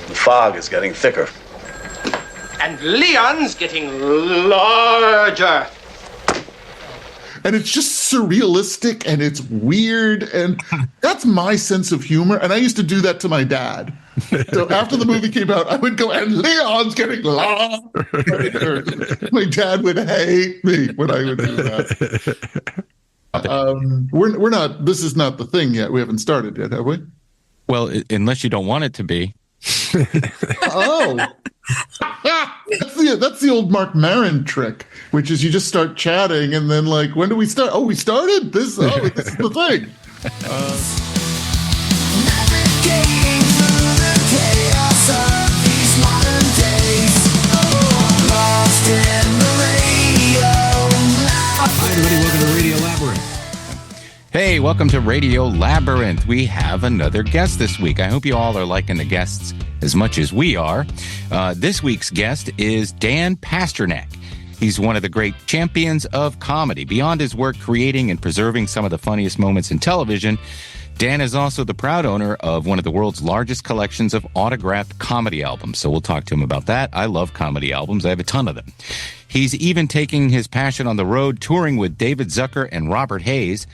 The fog is getting thicker. And Leon's getting larger. And it's just surrealistic and it's weird. And that's my sense of humor. And I used to do that to my dad. So after the movie came out, I would go, and Leon's getting larger. My dad would hate me when I would do that. We're not, this is not the thing yet. We haven't started yet, have we? Well, unless you don't want it to be. Oh. That's the old Mark Maron trick, which is you just start chatting and then like, when do we start? Oh, we started? This is the thing. Navigating through the chaos of these modern days. Lost in the radio. Hi everybody, welcome to Radio Labyrinth. Hey, welcome to Radio Labyrinth. We have another guest this week. I hope you all are liking the guests as much as we are. This week's guest is Dan Pasternack. He's one of the great champions of comedy. Beyond his work creating and preserving some of the funniest moments in television, Dan is also the proud owner of one of the world's largest collections of autographed comedy albums. So we'll talk to him about that. I love comedy albums. I have a ton of them. He's even taking his passion on the road, touring with David Zucker and Robert Hayes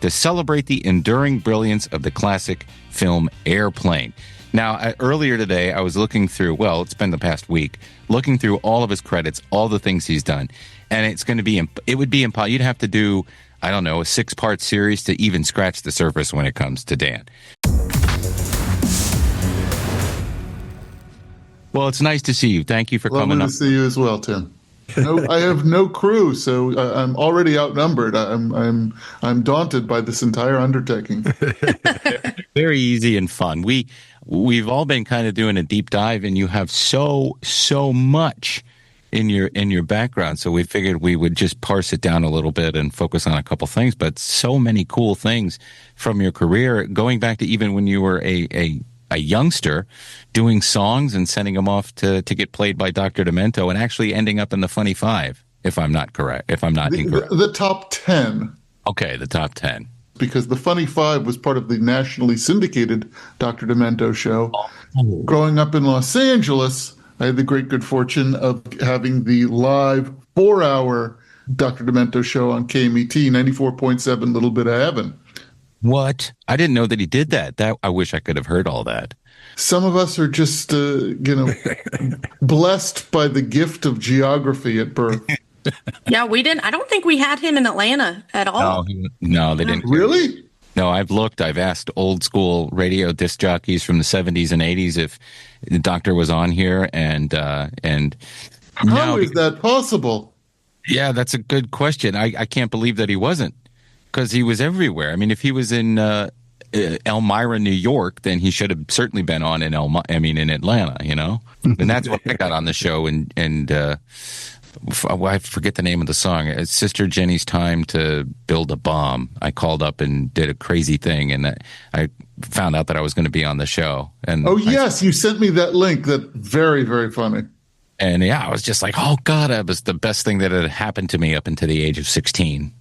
to celebrate the enduring brilliance of the classic film Airplane. Now, earlier today, I was looking through, well, it's been the past week, looking through all of his credits, all the things he's done. And it would be impossible. You'd have to do, I don't know, a 6-part series to even scratch the surface when it comes to Dan. Well, it's nice to see you. Thank you for coming up. Lovely to see you as well, Tim. No, I have no crew, so I'm already outnumbered. I'm daunted by this entire undertaking. Very easy and fun. We've all been kind of doing a deep dive, and you have so much in your background. So we figured we would just parse it down a little bit and focus on a couple things. But so many cool things from your career, going back to even when you were a youngster, doing songs and sending them off to get played by Dr. Demento, and actually ending up in the Funny Five, if I'm not incorrect. The top 10. Okay, the top 10. Because the Funny Five was part of the nationally syndicated Dr. Demento show. Oh. Growing up in Los Angeles, I had the great good fortune of having the live 4-hour Dr. Demento show on KMET 94.7 Little Bit of Heaven. What? I didn't know that he did that. I wish I could have heard all that. Some of us are just, blessed by the gift of geography at birth. Yeah, we didn't. I don't think we had him in Atlanta at all. No, they didn't. Really? No, I've looked. I've asked old school radio disc jockeys from the 70s and 80s if the doctor was on here, and how is that possible? Yeah, that's a good question. I can't believe that he wasn't. Because he was everywhere. I mean, if he was in Elmira, New York, then he should have certainly been on in Atlanta, you know? And that's what I got on the show. And I forget the name of the song. It's Sister Jenny's Time to Build a Bomb. I called up and did a crazy thing, and I found out that I was going to be on the show. And yes, you sent me that link. That's very, very funny. And yeah, I was just like, oh God, that was the best thing that had happened to me up until the age of 16.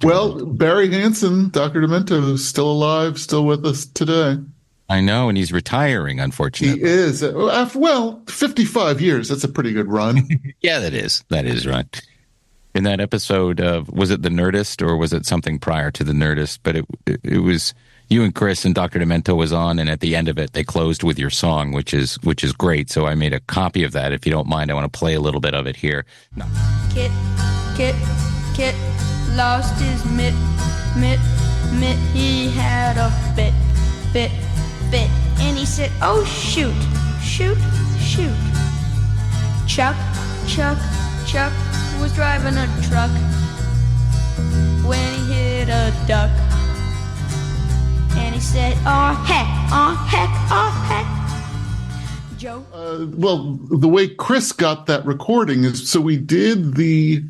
Well, Barry Hansen, Dr. Demento, is still alive, still with us today. I know, and he's retiring, unfortunately. He is. After 55 years. That's a pretty good run. Yeah, that is right. In that episode of, was it The Nerdist or was it something prior to The Nerdist? But it was you and Chris and Dr. Demento was on, and at the end of it, they closed with your song, which is great. So I made a copy of that. If you don't mind, I want to play a little bit of it here. No. Kit lost his mitt. He had a fit. And he said, oh, shoot. Chuck was driving a truck when he hit a duck. And he said, oh, heck. Joe? Well, the way Chris got that recording is, so we did the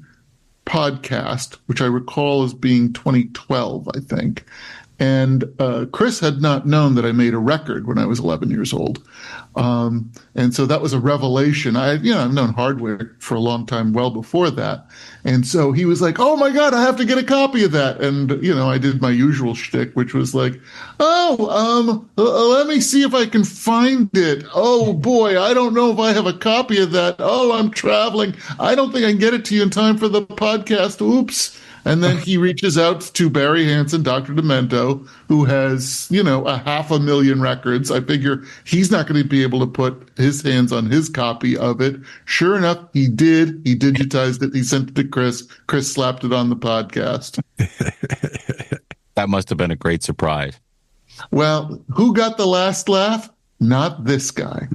podcast, which I recall as being 2012, I think. And Chris had not known that I made a record when I was 11 years old. And so that was a revelation. I've known Hardwick for a long time, well before that. And so he was like, oh my God, I have to get a copy of that. And, I did my usual shtick, which was like, let me see if I can find it. Oh boy, I don't know if I have a copy of that. Oh, I'm traveling. I don't think I can get it to you in time for the podcast. Oops. And then he reaches out to Barry Hansen, Dr. Demento, who has, 500,000 records. I figure he's not going to be able to put his hands on his copy of it. Sure enough, he did. He digitized it. He sent it to Chris. Chris slapped it on the podcast. That must have been a great surprise. Well, who got the last laugh? Not this guy.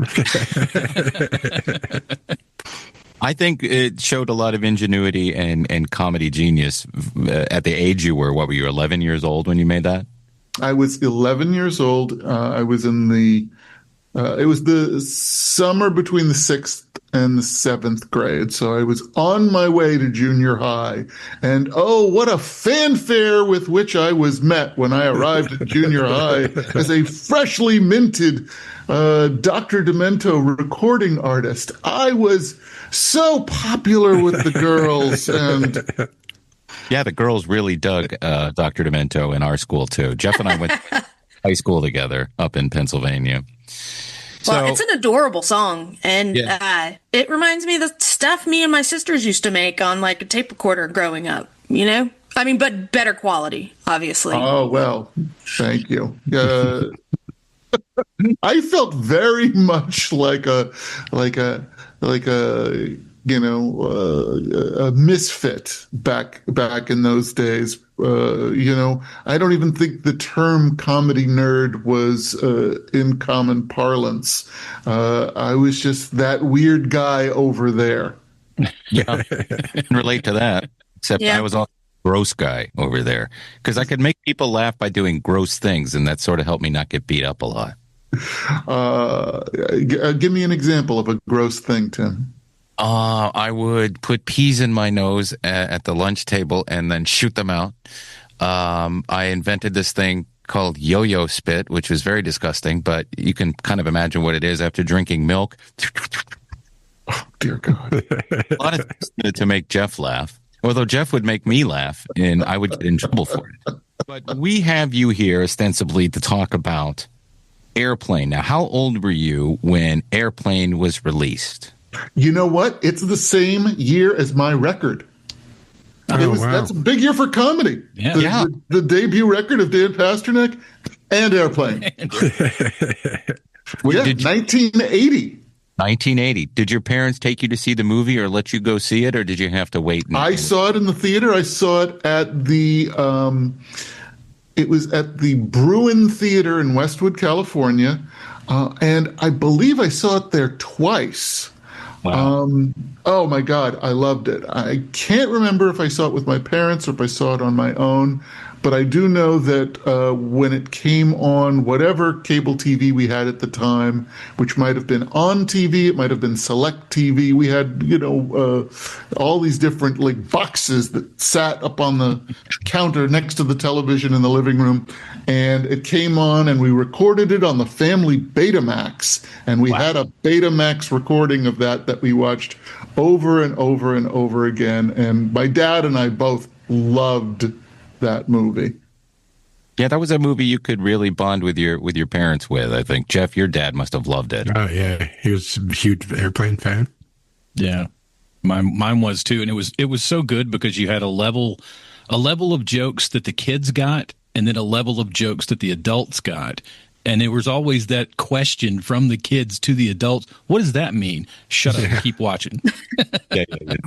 I think it showed a lot of ingenuity and comedy genius at the age you were. What were you, 11 years old when you made that? I was 11 years old. I was in it was the summer between the 6th and the 7th grade. So I was on my way to junior high. And oh, what a fanfare with which I was met when I arrived at junior high as a freshly minted Dr. Demento recording artist. I was so popular with the girls. And yeah, the girls really dug Dr. Demento in our school, too. Jeff and I went to high school together up in Pennsylvania. Well, it's an adorable song, and it reminds me of the stuff me and my sisters used to make on like a tape recorder growing up, but better quality, obviously. Oh, well, thank you. I felt very much like a misfit back in those days. I don't even think the term comedy nerd was in common parlance. I was just that weird guy over there. Yeah, I can relate to that. Except I was also a gross guy over there because I could make people laugh by doing gross things, and that sort of helped me not get beat up a lot. Give me an example of a gross thing, Tim. I would put peas in my nose at the lunch table and then shoot them out. I invented this thing called yo-yo spit, which was very disgusting, but you can kind of imagine what it is after drinking milk. Oh, dear God. A lot of things to make Jeff laugh, although Jeff would make me laugh, and I would get in trouble for it. But we have you here ostensibly to talk about Airplane. Now, how old were you when Airplane was released? You know what? It's the same year as my record. Wow. That's a big year for comedy. Yeah. The debut record of Dan Pasternack and Airplane. 1980. 1980. Did your parents take you to see the movie or let you go see it, or did you have to wait? I saw it in the theater. I saw it at the it was at the Bruin Theater in Westwood, California. And I believe I saw it there twice. Wow. Oh my God, I loved it. I can't remember if I saw it with my parents or if I saw it on my own, but I do know that when it came on whatever cable TV we had at the time, which might have been On TV, it might have been Select TV, we had, all these different like boxes that sat up on the counter next to the television in the living room. And it came on and we recorded it on the family Betamax. And we had a Betamax recording of that we watched over and over and over again. And my dad and I both loved that movie. Yeah, that was a movie you could really bond with your parents with, I think. Jeff, your dad must have loved it. Oh, yeah. He was a huge Airplane fan. Yeah. Mine was too. And it was so good because you had a level of jokes that the kids got and then a level of jokes that the adults got. And there was always that question from the kids to the adults. What does that mean? Shut up. Keep watching.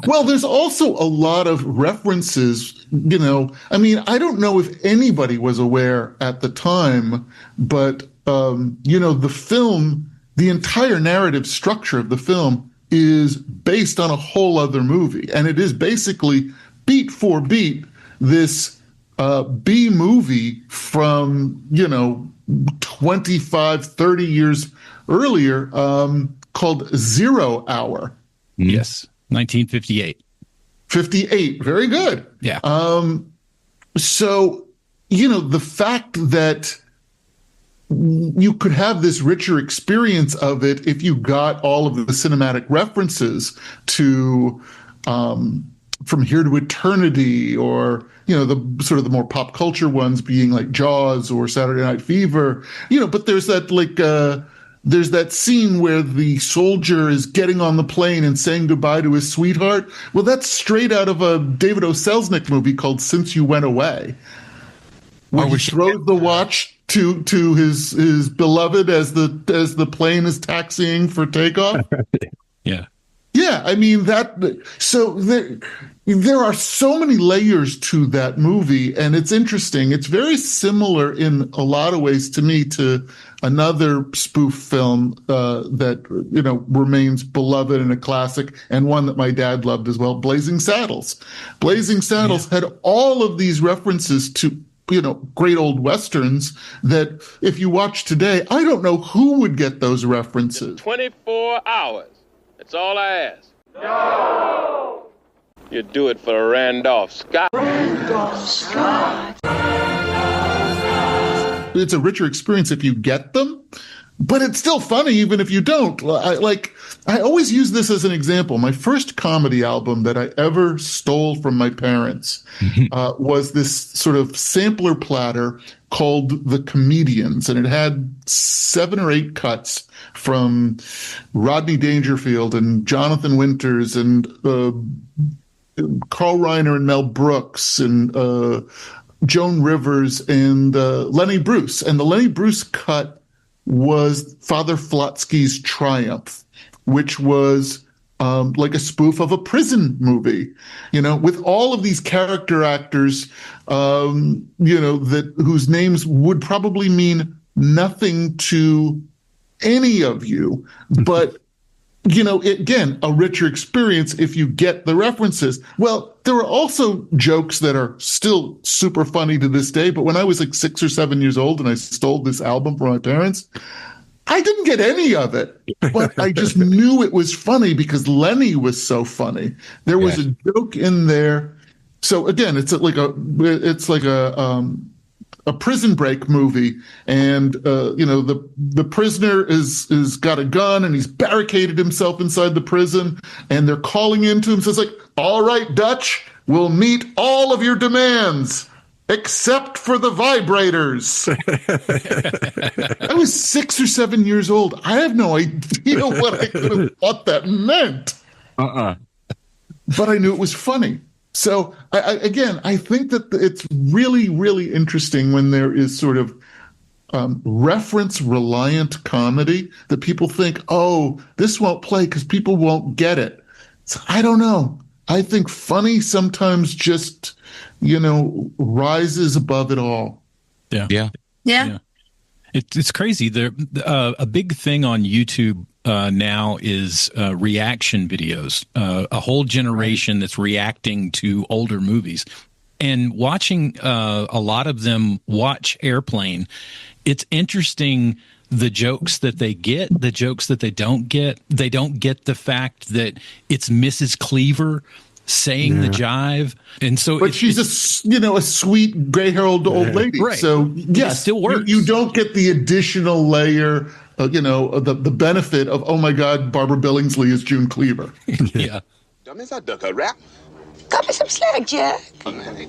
Well, there's also a lot of references, I don't know if anybody was aware at the time, but, the film, the entire narrative structure of the film is based on a whole other movie. And it is basically beat for beat this B movie from, 25, 30 years earlier called 0 Hour. Yes, 1958. 58, very good. Yeah. So the fact that you could have this richer experience of it if you got all of the cinematic references to From Here to Eternity, or the sort of the more pop culture ones being like Jaws or Saturday Night Fever, but there's that there's that scene where the soldier is getting on the plane and saying goodbye to his sweetheart. Well, that's straight out of a David O. Selznick movie called Since You Went Away, where he throws the watch to his beloved as the plane is taxiing for takeoff. Yeah. Yeah, I mean so there are so many layers to that movie, and it's interesting. It's very similar in a lot of ways to me to another spoof film that remains beloved and a classic, and one that my dad loved as well, Blazing Saddles. Blazing Saddles had all of these references to great old westerns that if you watch today, I don't know who would get those references. 24 hours. That's all I ask. No! You do it for Randolph Scott. Randolph Scott. It's a richer experience if you get them, but it's still funny even if you don't. I always use this as an example. My first comedy album that I ever stole from my parents was this sort of sampler platter called The Comedians, and it had 7 or 8 cuts from Rodney Dangerfield and Jonathan Winters and Carl Reiner and Mel Brooks and Joan Rivers and Lenny Bruce. And the Lenny Bruce cut was Father Flotsky's Triumph, which was like a spoof of a prison movie, with all of these character actors, whose names would probably mean nothing to any of you, but again, a richer experience if you get the references. Well, there are also jokes that are still super funny to this day, but when I was like 6 or 7 years old and I stole this album from my parents, I didn't get any of it, but I just knew it was funny because Lenny was so funny. There was a joke in there. So again, it's like a Prison Break movie, and the prisoner is got a gun and he's barricaded himself inside the prison, and they're calling into him. Says like, "All right, Dutch, we'll meet all of your demands except for the vibrators." I was 6 or 7 years old. I have no idea what I could have thought that meant. But I knew it was funny. So I think that it's really, really interesting when there is sort of reference reliant comedy that people think, oh, this won't play because people won't get it. So I don't know. I think funny sometimes just, rises above it all. Yeah. It's crazy. A big thing on YouTube now is reaction videos. A whole generation that's reacting to older movies, and watching a lot of them watch Airplane. It's interesting the jokes that they get, the jokes that they don't get. They don't get the fact that it's Mrs. Cleaver saying the jive, and so but she's a sweet gray-haired old lady, right? So yes, it still works. You don't get the additional layer, the benefit of, oh my God, Barbara Billingsley is June Cleaver. Yeah. Dummies, I duck a rap. Cut me some slack, Jack.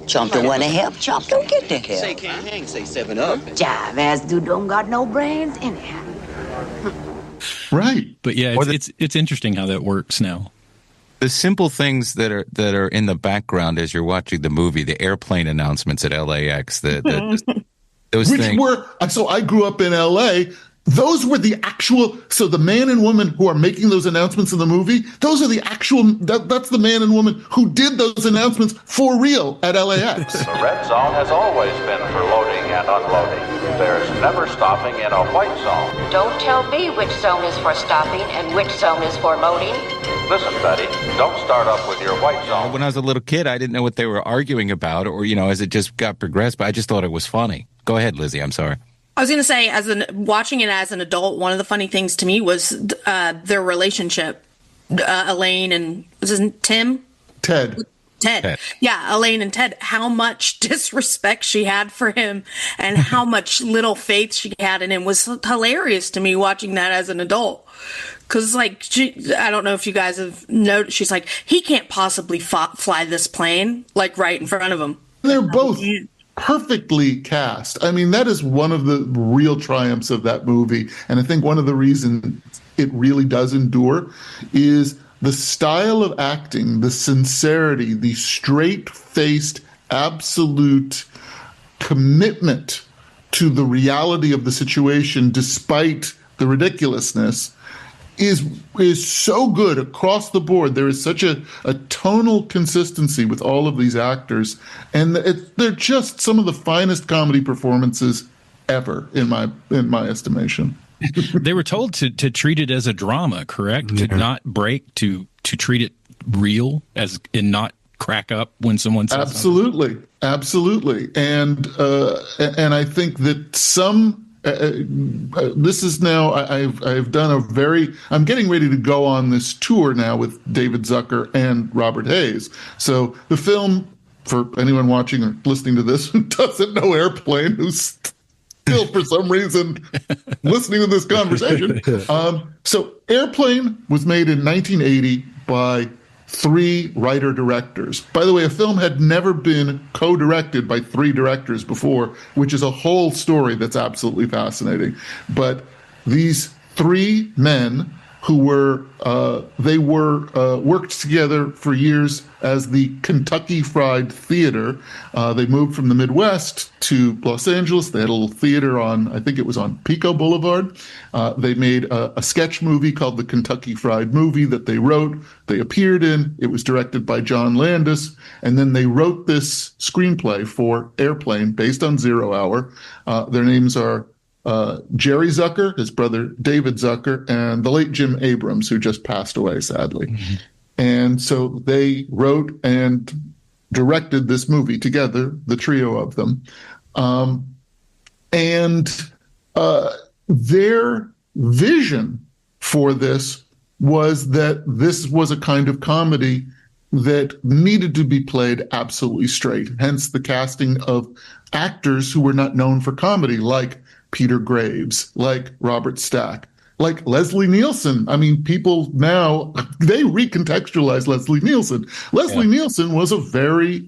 Chump don't want to help. Chump don't get the help. Say can't hang, say 7 Up. Jive ass dude don't got no brains anyhow. Right. But yeah, it's interesting how that works now. The simple things that are in the background as you're watching the movie, the airplane announcements at LAX, those things. So I grew up in LA. Those were the actual. So the man and woman who are making those announcements in the movie, those are the actual. That's the man and woman who did those announcements for real at LAX. The red zone has always been for loading and unloading. There's never stopping in a white zone. Don't tell me which zone is for stopping and which zone is for loading. Listen, Betty, don't start up with your white zone. When I was a little kid, I didn't know what they were arguing about, or as it just got progressed. But I just thought it was funny. Go ahead, Lizzie. I'm sorry. I was going to say, watching it as an adult, one of the funny things to me was their relationship. Elaine and was his name Tim? Ted. Ted. Yeah, Elaine and Ted. How much disrespect she had for him and how much little faith she had in him was hilarious to me watching that as an adult. Because, like, I don't know if you guys have noticed, she's like, he can't possibly fly this plane, like, right in front of him. They're both perfectly cast. I mean, that is one of the real triumphs of that movie. And I think one of the reasons it really does endure is the style of acting, the sincerity, the straight-faced, absolute commitment to the reality of the situation despite the ridiculousness is so good across the board. There is such a tonal consistency with all of these actors, and they're just some of the finest comedy performances ever in my estimation. They were told to treat it as a drama, correct? To not break, to treat it real, as in not crack up when someone says absolutely, absolutely, and I think that some. This is now, I've done I'm getting ready to go on this tour now with David Zucker and Robert Hayes. So the film, for anyone watching or listening to this who doesn't know Airplane, who's still for some reason listening to this conversation. So Airplane was made in 1980 by 3 writer-directors. By the way, a film had never been co-directed by 3 directors before, which is a whole story that's absolutely fascinating. But these 3 men who worked together for years as the Kentucky Fried Theater. They moved from the Midwest to Los Angeles. They had a little theater I think it was on Pico Boulevard. They made a sketch movie called The Kentucky Fried Movie that they wrote. They appeared in. It was directed by John Landis. And then they wrote this screenplay for Airplane based on 0 Hour. Their names are Jerry Zucker, his brother David Zucker, and the late Jim Abrams, who just passed away, sadly. Mm-hmm. And so they wrote and directed this movie together, the trio of them. Their vision for this was that this was a kind of comedy that needed to be played absolutely straight, hence the casting of actors who were not known for comedy, like Peter Graves, like Robert Stack, like Leslie Nielsen. I mean, people now, they recontextualize Leslie Nielsen. Leslie Nielsen was a very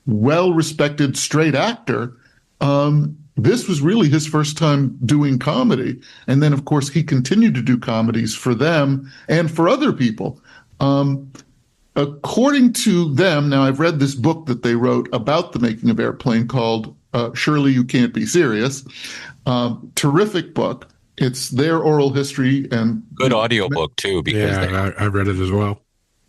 well-respected straight actor. This was really his first time doing comedy. And then, of course, he continued to do comedies for them and for other people. According to them, now I've read this book that they wrote about the making of Airplane called Surely You Can't Be Serious. Terrific book. It's their oral history and good audiobook too. Because I read it as well.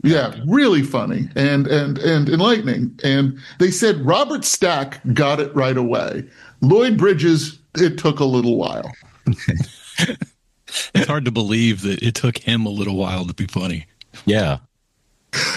Yeah, really funny and enlightening. And they said Robert Stack got it right away. Lloyd Bridges, it took a little while. It's hard to believe that it took him a little while to be funny. Yeah.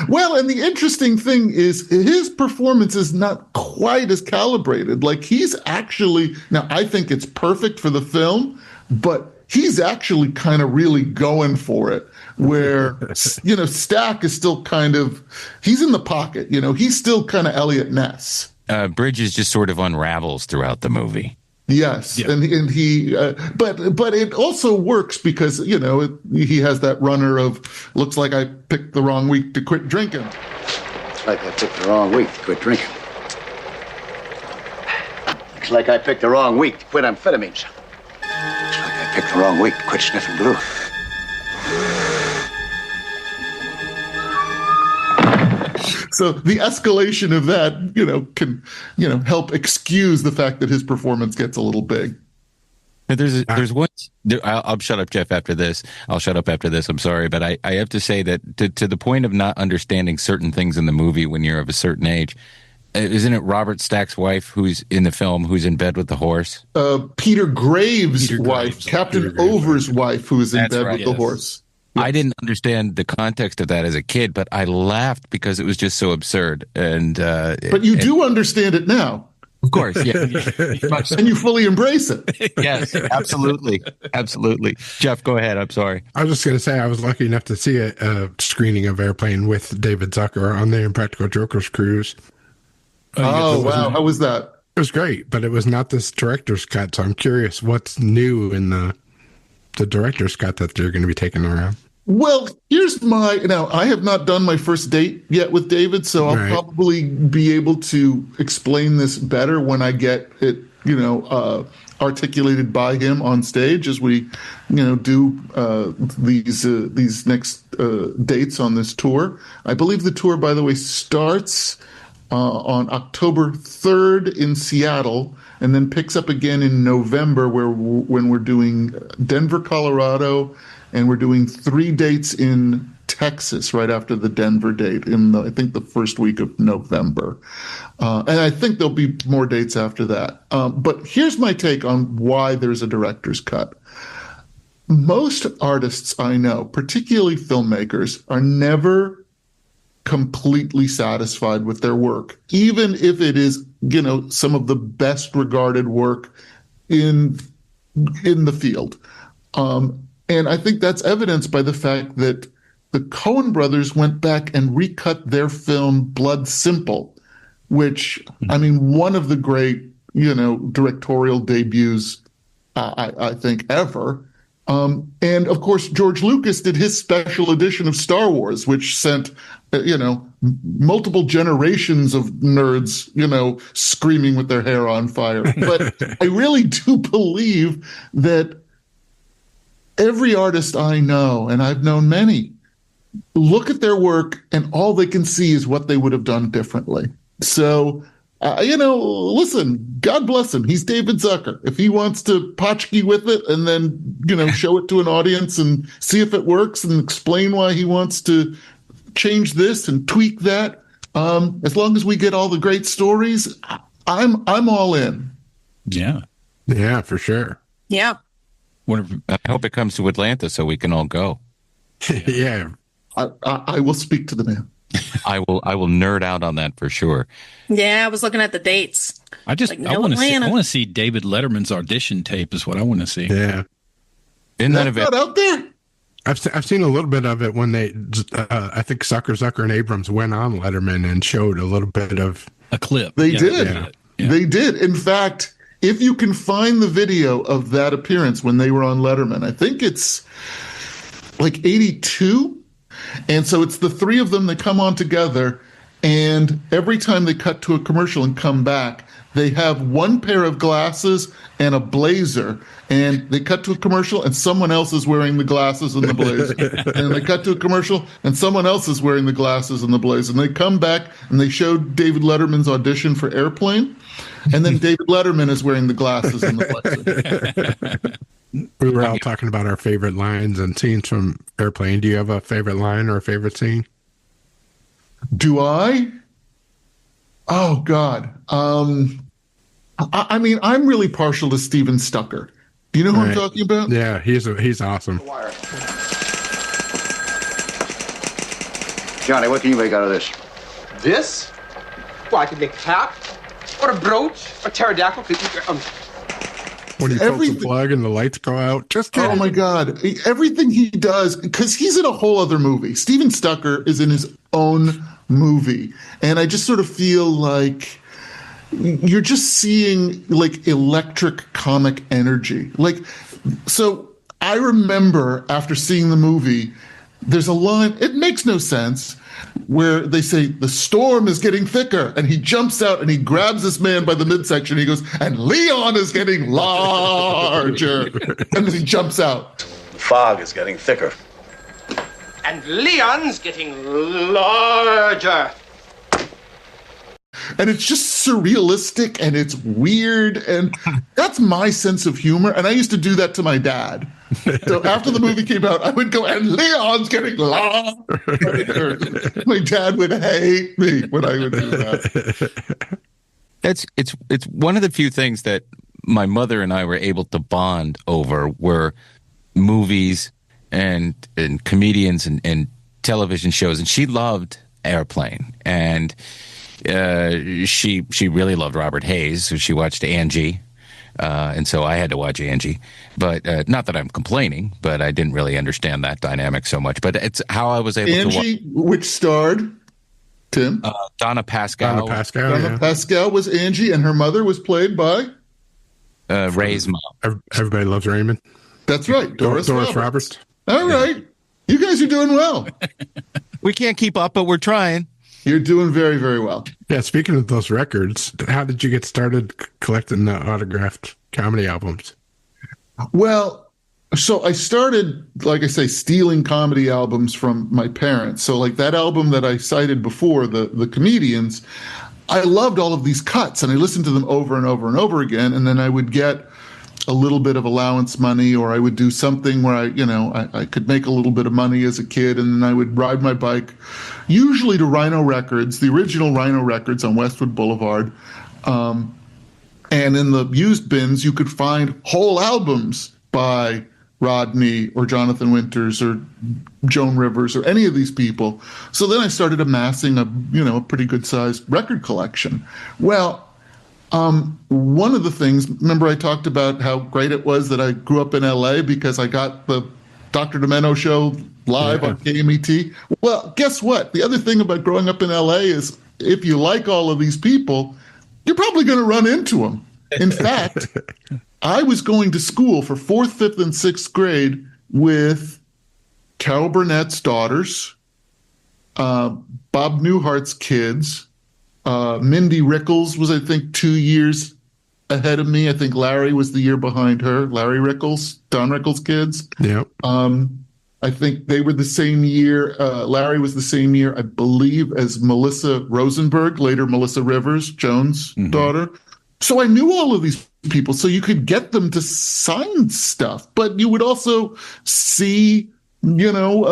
Well, and the interesting thing is his performance is not quite as calibrated. Like he's actually, now I think it's perfect for the film, but he's actually kind of really going for it where, Stack is still kind of, he's in the pocket, he's still kind of Elliot Ness. Bridges just sort of unravels throughout the movie. Yes, yeah. and he, but it also works because he has that runner of looks like I picked the wrong week to quit drinking. Looks like I picked the wrong week to quit drinking. Looks like I picked the wrong week to quit amphetamines. Looks like I picked the wrong week to quit sniffing glue. So the escalation of that, can, help excuse the fact that his performance gets a little big. There's one. I'll shut up, Jeff, after this. I'll shut up after this. I'm sorry, but I have to say that to the point of not understanding certain things in the movie when you're of a certain age, isn't it Robert Stack's wife who's in the film who's in bed with the horse? Peter Graves' wife, Captain Over's wife, who is in bed with the horse. Yes. I didn't understand the context of that as a kid, but I laughed because it was just so absurd. And but you do understand it now. Of course, yeah. And you fully embrace it. Yes, absolutely. Absolutely. Jeff, go ahead. I'm sorry. I was just going to say I was lucky enough to see a screening of Airplane with David Zucker on the Impractical Jokers cruise. Oh, wow. How was that? It was great, but it was not this director's cut, so I'm curious what's new in the director's cut that they're going to be taking around. Well, now I have not done my first date yet with David, so I'll probably be able to explain this better when I get it, articulated by him on stage as we, do these next dates on this tour. I believe the tour, by the way, starts on October 3rd in Seattle, and then picks up again in November, when we're doing Denver, Colorado. And we're doing 3 dates in Texas right after the Denver date I think the first week of November. And I think there'll be more dates after that. But here's my take on why there's a director's cut. Most artists I know, particularly filmmakers, are never completely satisfied with their work, even if it is, some of the best regarded work in the field. And I think that's evidenced by the fact that the Coen brothers went back and recut their film Blood Simple, which, one of the great, directorial debuts, I think, ever. And of course, George Lucas did his special edition of Star Wars, which sent, multiple generations of nerds, screaming with their hair on fire. But I really do believe that every artist I know, and I've known many, look at their work and all they can see is what they would have done differently. So, listen, God bless him. He's David Zucker. If he wants to potchkey with it and then, show it to an audience and see if it works and explain why he wants to change this and tweak that, as long as we get all the great stories, I'm all in. Yeah. Yeah, for sure. Yeah. I hope it comes to Atlanta so we can all go. Yeah. I will speak to the man. I will nerd out on that for sure. Yeah, I was looking at the dates. I want to see David Letterman's audition tape is what I want to see. Yeah. Isn't that event out there? I've seen a little bit of it when they, I think Zucker and Abrams went on Letterman and showed a little bit of a clip. They did. They did. In fact, if you can find the video of that appearance when they were on Letterman, I think it's like 82. And so it's the three of them that come on together. And every time they cut to a commercial and come back, they have one pair of glasses and a blazer. And they cut to a commercial and someone else is wearing the glasses and the blazer. And they cut to a commercial and someone else is wearing the glasses and the blazer. And they come back and they showed David Letterman's audition for Airplane. And then David Letterman is wearing the glasses and the blazer. We were all talking about our favorite lines and scenes from Airplane. Do you have a favorite line or a favorite scene? Do I? Oh, God. I mean, I'm really partial to Steven Stucker. Do you know who I'm talking about? Yeah, he's awesome. Johnny, what can you make out of this? This? Well, I could make a cap, or a brooch, a pterodactyl. When he pulls the plug and the lights go out. Just kidding. Oh, my God. Everything he does, because he's in a whole other movie. Steven Stucker is in his own movie. And I just sort of feel like you're just seeing like electric comic energy. Like, so I remember after seeing the movie, there's a line, it makes no sense, where they say the storm is getting thicker, and he jumps out and he grabs this man by the midsection. He goes, and Leon is getting larger. And then he jumps out. The fog is getting thicker. And Leon's getting larger. And it's just surrealistic and it's weird. And that's my sense of humor. And I used to do that to my dad. So after the movie came out, I would go, and Leon's getting larger. My dad would hate me when I would do that. It's one of the few things that my mother and I were able to bond over were movies and comedians and television shows. And she loved Airplane. And she really loved Robert Hayes, so she watched Angie. And so I had to watch Angie, but not that I'm complaining, but I didn't really understand that dynamic so much. But it's how I was able to watch. Angie, which starred Tim? Donna Pascal. Donna Pascal was Angie, and her mother was played by Ray's mom. Everybody loves Raymond. That's right, Doris Roberts. All right, you guys are doing well. We can't keep up, but we're trying. You're doing very, very well. Yeah, speaking of those records, how did you get started collecting the autographed comedy albums? Well, so I started, like I say, stealing comedy albums from my parents. So like that album that I cited before, the Comedians, I loved all of these cuts and I listened to them over and over and over again. And then I would get a little bit of allowance money, or I would do something where I could make a little bit of money as a kid, and then I would ride my bike, usually to Rhino Records, the original Rhino Records on Westwood Boulevard. And in the used bins, you could find whole albums by Rodney or Jonathan Winters or Joan Rivers or any of these people. So then I started amassing a pretty good sized record collection. Well, one of the things, remember I talked about how great it was that I grew up in LA because I got the Dr. Demento show live on KMET. Well, guess what? The other thing about growing up in LA is if you like all of these people, you're probably going to run into them. In fact, I was going to school for 4th, 5th, and 6th grade with Carol Burnett's daughters, Bob Newhart's kids. Mindy Rickles was, I think, 2 years ahead of me. I think Larry was the year behind her. Larry Rickles, Don Rickles' kids. Yeah. I think they were the same year. Larry was the same year, I believe, as Melissa Rosenberg, later Melissa Rivers, Jones' daughter. So I knew all of these people, so you could get them to sign stuff, but you would also see Mel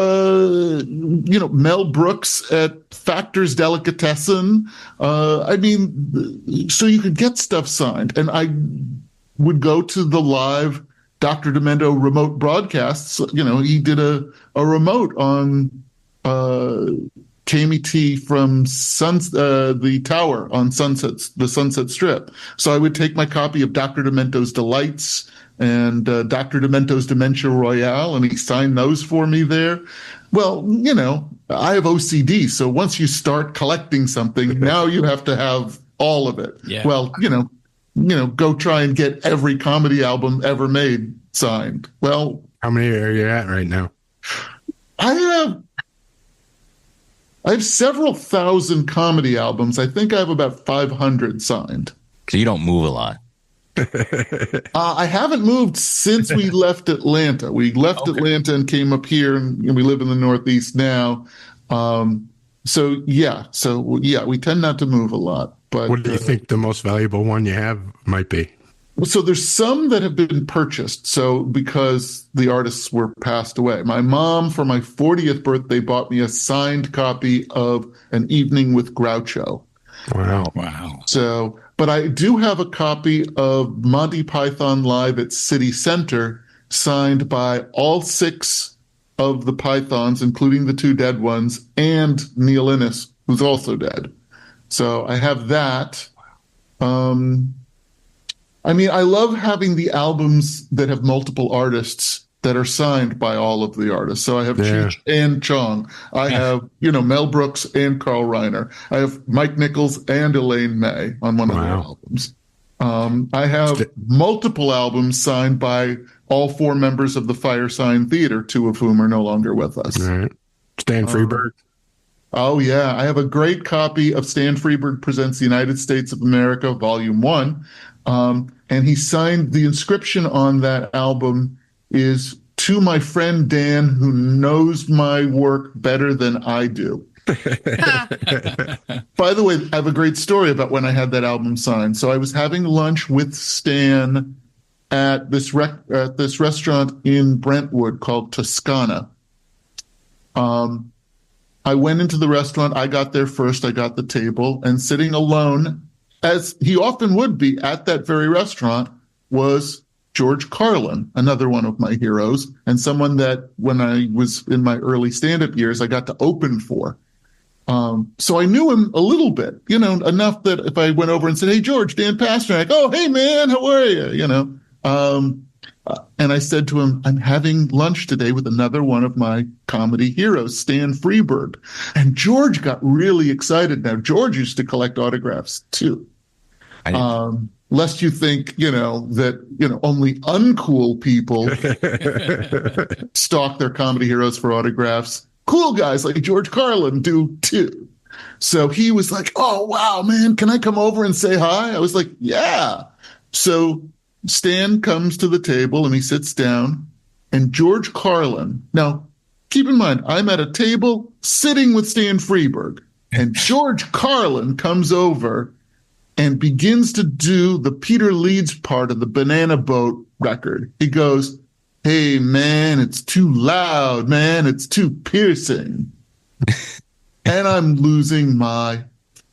Brooks at Factor's Delicatessen. So you could get stuff signed. And I would go to the live Dr. Demento remote broadcasts. He did a remote on KMET from the Tower on the Sunset Strip. So I would take my copy of Dr. Demento's Delights and Dr. Demento's Dementia Royale, and he signed those for me there. Well, I have OCD, so once you start collecting something, now you have to have all of it. Yeah. Well, go try and get every comedy album ever made signed. Well, how many are you at right now? I have several thousand comedy albums. I think I have about 500 signed. So you don't move a lot. I haven't moved since we left Atlanta. We left Atlanta and came up here, and we live in the Northeast now. So we tend not to move a lot. But what do you think the most valuable one you have might be? So there's some that have been purchased. So because the artists were passed away, my mom for my 40th birthday bought me a signed copy of An Evening with Groucho. Wow. So, but I do have a copy of Monty Python Live at City Center signed by all 6 of the Pythons, including the 2 dead ones, and Neil Innes, who's also dead. So I have that. I love having the albums that have multiple artists that are signed by all of the artists. So I have Cheech and Chong. I have, Mel Brooks and Carl Reiner. I have Mike Nichols and Elaine May on one of their albums. I have multiple albums signed by all 4 members of the Firesign Theater, 2 of whom are no longer with us. All right. Stan Freberg. Oh, yeah. I have a great copy of Stan Freberg Presents the United States of America, Volume 1. And he signed, the inscription on that album is, "To my friend Dan, who knows my work better than I do." By the way, I have a great story about when I had that album signed. So I was having lunch with Stan at this restaurant in Brentwood called Toscana. I went into the restaurant. I got there first. I got the table, and sitting alone, as he often would be at that very restaurant, was George Carlin, another one of my heroes, and someone that when I was in my early stand-up years, I got to open for. So I knew him a little bit, enough that if I went over and said, "Hey, George, Dan Pasternack," "Oh, hey, man, how are you?" And I said to him, "I'm having lunch today with another one of my comedy heroes, Stan Freberg." And George got really excited. Now, George used to collect autographs too. Lest you think, that, only uncool people stalk their comedy heroes for autographs. Cool guys like George Carlin do too. So he was like, "Oh, wow, man, can I come over and say hi?" I was like, "Yeah." So Stan comes to the table and he sits down, and George Carlin. Now, keep in mind, I'm at a table sitting with Stan Freberg, and George Carlin comes over and begins to do the Peter Leeds part of the Banana Boat record. He goes, "Hey, man, it's too loud, man. It's too piercing." And I'm losing my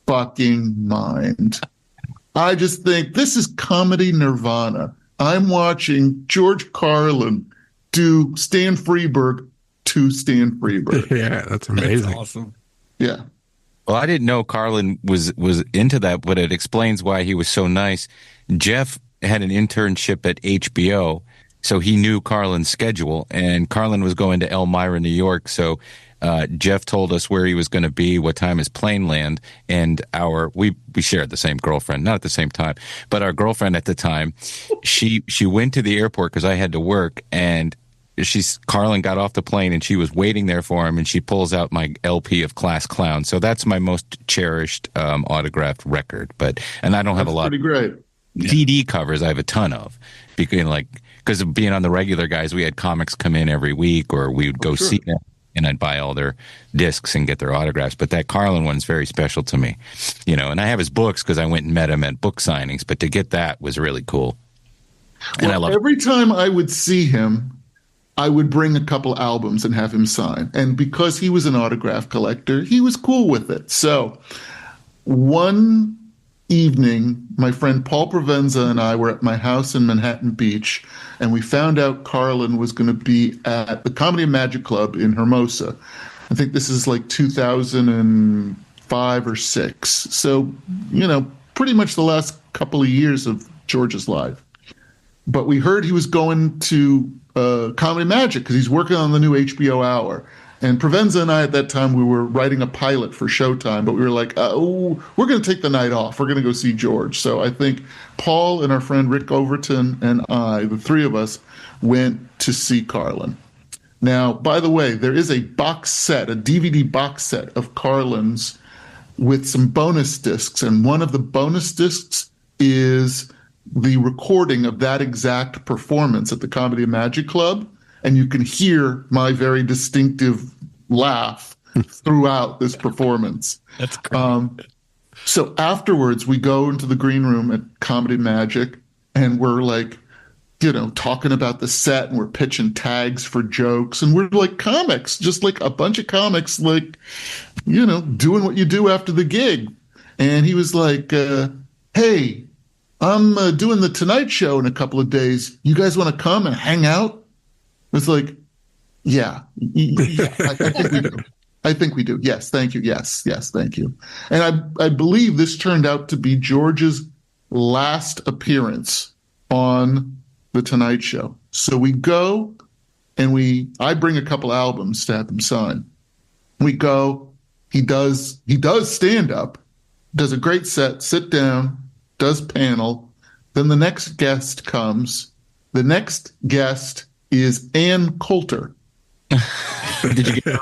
fucking mind. I just think this is comedy nirvana. I'm watching George Carlin do Stan Freberg to Stan Freberg. Yeah, that's amazing. That's awesome. Yeah. Well, I didn't know Carlin was into that, but it explains why he was so nice. Jeff had an internship at HBO, so he knew Carlin's schedule, and Carlin was going to Elmira, New York, so Jeff told us where he was going to be, what time his plane land, and we shared the same girlfriend, not at the same time, but our girlfriend at the time, she went to the airport because I had to work, and Carlin got off the plane and she was waiting there for him, and she pulls out my LP of Class Clown. So that's my most cherished autographed record. And I don't have a lot. Pretty great. CD covers I have a ton of, because of being on the regular guys, we had comics come in every week, or we would go see them, and I'd buy all their discs and get their autographs. But that Carlin one's very special to me, and I have his books because I went and met him at book signings. But to get that was really cool. And I love every time I would see him, I would bring a couple albums and have him sign. And because he was an autograph collector, he was cool with it. So one evening, my friend Paul Provenza and I were at my house in Manhattan Beach, and we found out Carlin was going to be at the Comedy and Magic Club in Hermosa. I think this is like 2005 or 6. So, pretty much the last couple of years of George's life. But we heard he was going to Comedy Magic because he's working on the new HBO Hour. And Provenza and I, at that time, we were writing a pilot for Showtime, but we were like, we're going to take the night off. We're going to go see George. So I think Paul and our friend Rick Overton and I, the three of us, went to see Carlin. Now, by the way, there is a box set, a DVD box set of Carlin's with some bonus discs. And one of the bonus discs is the recording of that exact performance at the Comedy and Magic Club. And you can hear my very distinctive laugh throughout this performance. That's great. So afterwards, we go into the green room at Comedy Magic, and we're like, talking about the set, and we're pitching tags for jokes, and we're like comics, just like a bunch of comics, like, doing what you do after the gig. And he was like, "Hey, I'm doing the Tonight Show in a couple of days. You guys want to come and hang out?" It's like, yeah, I think we do. I think we do. Yes, thank you. Yes, thank you. And I believe this turned out to be George's last appearance on the Tonight Show. So we go, and I bring a couple albums to have him sign. We go. He does stand up, does a great set, sit down, does panel. Then the next guest comes. The next guest is Ann Coulter. Did you get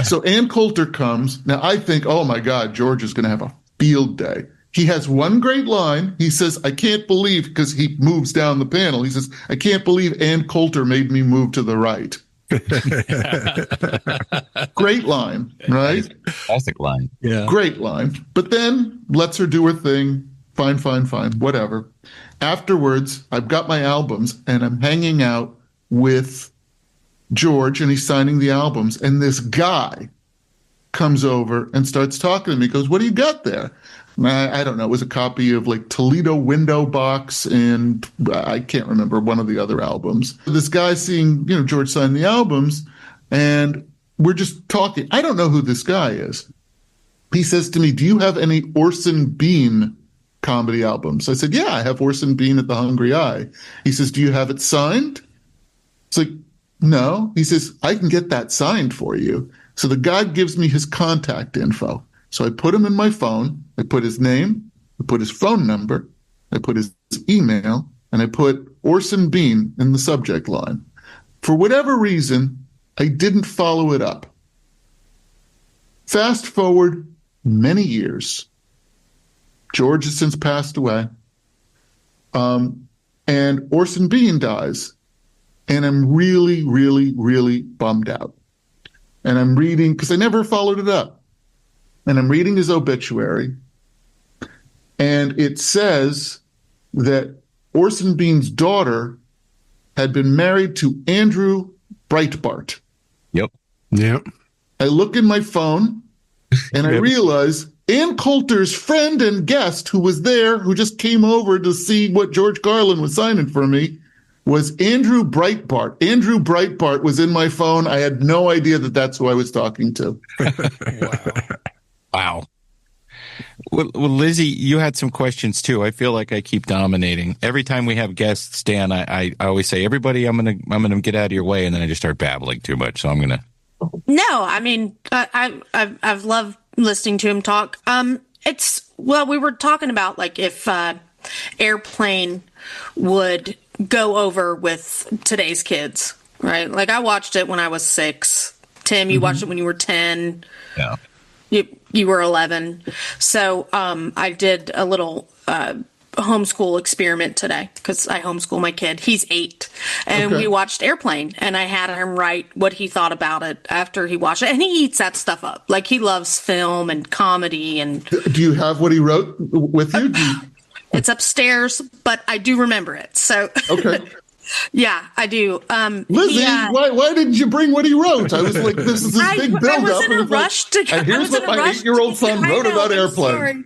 So Ann Coulter comes. Now I think, oh my God, George is going to have a field day. He has one great line. He says, "I can't believe," because he moves down the panel. He says, "I can't believe Ann Coulter made me move to the right." Great line, right? Classic line. Yeah. Great line. But then lets her do her thing. Fine, whatever. Afterwards, I've got my albums, and I'm hanging out with George, and he's signing the albums. And this guy comes over and starts talking to me. He goes, "What do you got there?" I don't know. It was a copy of like Toledo Window Box, and I can't remember one of the other albums. This guy seeing, George sign the albums, and we're just talking. I don't know who this guy is. He says to me, do you have any Orson Bean comedy albums? I said, yeah, I have Orson Bean at the Hungry Eye. He says, do you have it signed? It's like, no. He says, I can get that signed for you. So the guy gives me his contact info. So I put him in my phone. I put his name. I put his phone number. I put his email. And I put Orson Bean in the subject line. For whatever reason, I didn't follow it up. Fast forward many years. George has since passed away. And Orson Bean dies. And I'm really, really, really bummed out. And I'm reading, because I never followed it up. And I'm reading his obituary. And it says that Orson Bean's daughter had been married to Andrew Breitbart. Yep. I look in my phone and I realize Ann Coulter's friend and guest who was there, who just came over to see what George Carlin was signing for me, was Andrew Breitbart. Andrew Breitbart was in my phone. I had no idea that that's who I was talking to. Wow. Well, Lizzie, you had some questions too. I feel like I keep dominating. Every time we have guests, Dan, I always say, everybody, I'm gonna get out of your way, and then I just start babbling too much. So I'm gonna. No, I mean, I've loved listening to him talk. We were talking about like if Airplane would go over with today's kids, right? Like I watched it when I was 6. Tim, you watched it when you were 10. Yeah. You were 11. So I did a little homeschool experiment today because I homeschool my kid. He's 8. And we watched Airplane, and I had him write what he thought about it after he watched it. And he eats that stuff up. Like he loves film and comedy. And do you have what he wrote with you? It's upstairs, but I do remember it. So okay. Yeah, I do. Lizzie, why didn't you bring what he wrote? I was like, this is this big build-up. I was in a rush to and here's what my 8-year-old son wrote about Airplane. Sorry.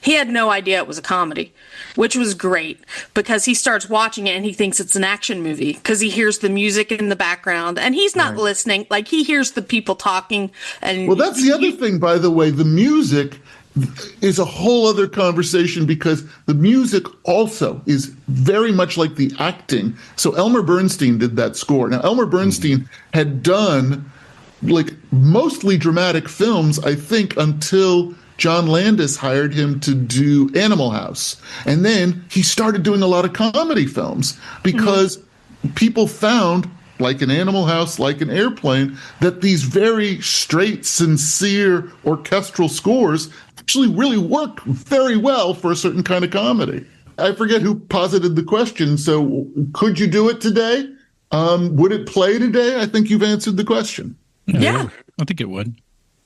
He had no idea it was a comedy, which was great because he starts watching it and he thinks it's an action movie because he hears the music in the background and he's not listening. Like he hears the people talking. And well, that's the other thing, by the way. The music is a whole other conversation because the music also is very much like the acting. So Elmer Bernstein did that score. Now, Elmer Bernstein had done like mostly dramatic films, I think, until John Landis hired him to do Animal House. And then he started doing a lot of comedy films because people found, like an Animal House, like an Airplane, that these very straight, sincere orchestral scores actually really work very well for a certain kind of comedy. I forget who posited the question. So could you do it today? Would it play today? I think you've answered the question. Yeah. I think it would.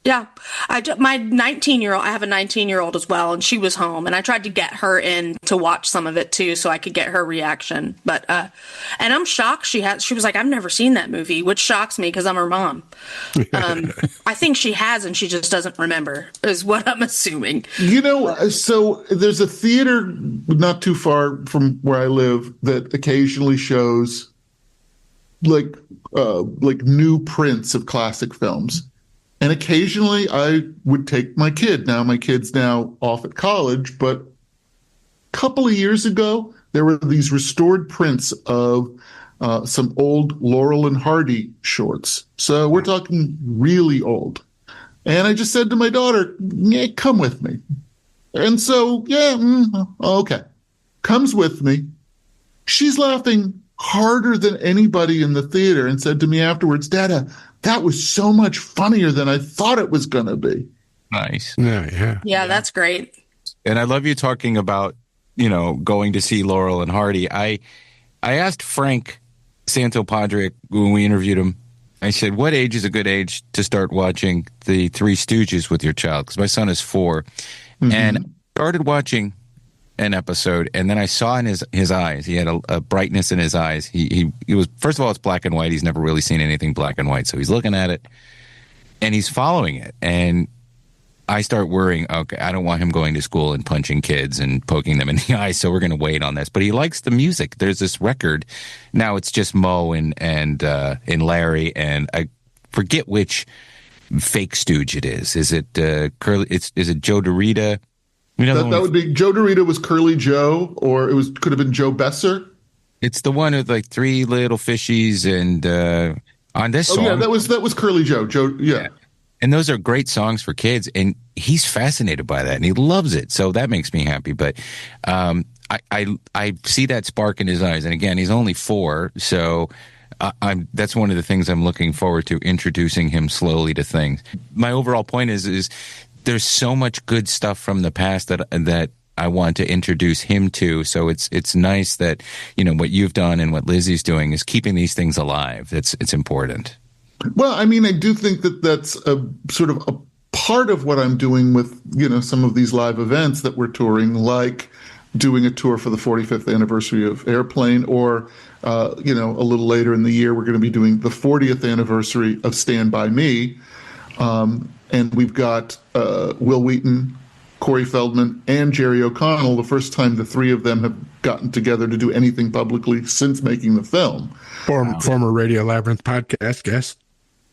Yeah. My 19-year-old, I have a 19-year-old as well, and she was home, and I tried to get her in to watch some of it too so I could get her reaction. But, and I'm shocked she was like, I've never seen that movie, which shocks me because I'm her mom. I think she has, and she just doesn't remember, is what I'm assuming. You know, so there's a theater not too far from where I live that occasionally shows like new prints of classic films. And occasionally I would take my kid. Now my kid's now off at college, but a couple of years ago, there were these restored prints of some old Laurel and Hardy shorts. So we're talking really old. And I just said to my daughter, yeah, come with me. And so, okay. Comes with me. She's laughing harder than anybody in the theater and said to me afterwards, Dada, that was so much funnier than I thought it was going to be. Nice. Yeah, that's great. And I love you talking about, going to see Laurel and Hardy. I asked Frank Santopadre when we interviewed him, I said, what age is a good age to start watching the Three Stooges with your child? Because my son is 4. And I started watching an episode, and then I saw in his eyes, he had a brightness in his eyes. He was, first of all, it's black and white. He's never really seen anything black and white, so he's looking at it and he's following it. And I start worrying, okay, I don't want him going to school and punching kids and poking them in the eye, so we're going to wait on this. But he likes the music. There's this record. Now it's just Mo and Larry, and forget which fake stooge it is. Is it Curly? Is it Joe DeRita? That would be Joe DeRita was Curly Joe, or could have been Joe Besser. It's the one with like three little fishies, and on this song, yeah, that was Curly Joe. Yeah. And those are great songs for kids, and he's fascinated by that, and he loves it. So that makes me happy. But I see that spark in his eyes, and again, he's only 4, so that's one of the things I'm looking forward to, introducing him slowly to things. My overall point is there's so much good stuff from the past that I want to introduce him to. So it's nice that what you've done and what Lizzie's doing is keeping these things alive. It's important. Well, I mean, I do think that that's a sort of a part of what I'm doing with, some of these live events that we're touring, like doing a tour for the 45th anniversary of Airplane, or, a little later in the year, we're going to be doing the 40th anniversary of Stand By Me. And we've got Will Wheaton, Corey Feldman, and Jerry O'Connell, the first time the 3 of them have gotten together to do anything publicly since making the film. Former Radio Labyrinth podcast guest.